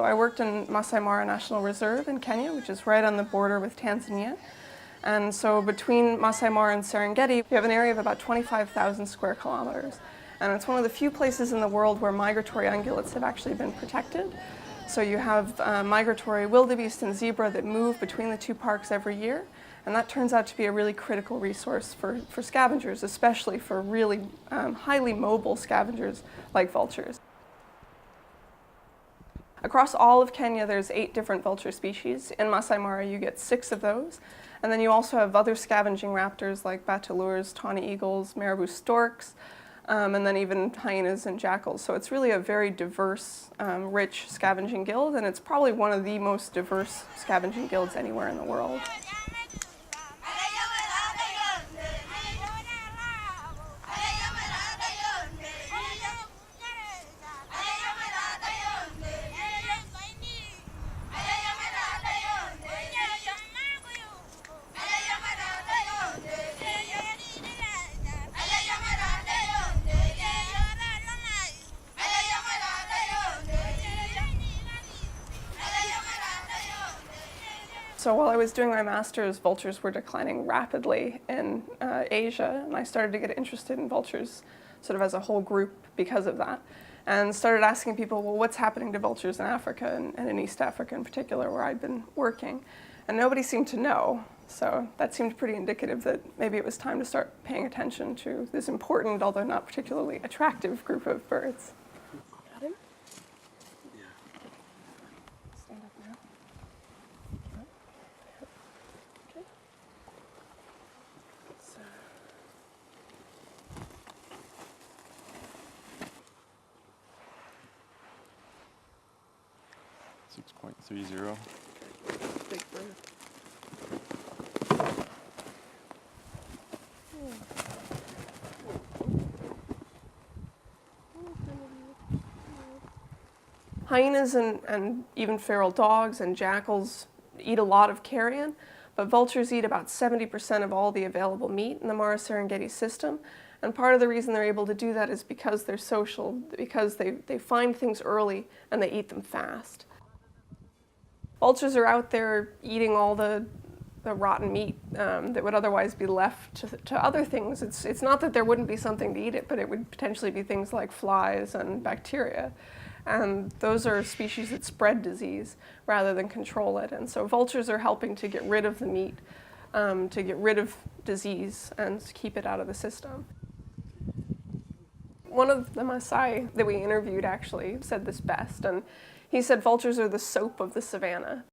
So I worked in Masai Mara National Reserve in Kenya, which is right on the border with Tanzania. And so between Masai Mara and Serengeti, we have an area of about 25,000 square kilometers. And it's one of the few places in the world where migratory ungulates have actually been protected. So you have migratory wildebeest and zebra that move between the two parks every year. And that turns out to be a really critical resource for scavengers, especially for really highly mobile scavengers like vultures. Across all of Kenya, there's 8 different vulture species. In Masai Mara, you get 6 of those. And then you also have other scavenging raptors like batalures, tawny eagles, marabou storks, and then even hyenas and jackals. So it's really a very diverse, rich scavenging guild, and it's probably one of the most diverse scavenging guilds anywhere in the world. So while I was doing my master's, vultures were declining rapidly in Asia, and I started to get interested in vultures sort of as a whole group because of that, and started asking people, well, what's happening to vultures in Africa, and in East Africa in particular, where I'd been working, and nobody seemed to know. So that seemed pretty indicative that maybe it was time to start paying attention to this important, although not particularly attractive, group of birds. Got him? Yeah. Stand up now. Okay. So. 6.30. Big bird. Hyenas and even feral dogs and jackals eat a lot of carrion, but vultures eat about 70% of all the available meat in the Mara-Serengeti system. And part of the reason they're able to do that is because they're social, because they find things early and they eat them fast. Vultures are out there eating all the rotten meat that would otherwise be left to other things. It's not that there wouldn't be something to eat it, but it would potentially be things like flies and bacteria. And those are species that spread disease rather than control it. And so vultures are helping to get rid of the meat, to get rid of disease and keep it out of the system. One of the Maasai that we interviewed actually said this best, and he said vultures are the soap of the savannah.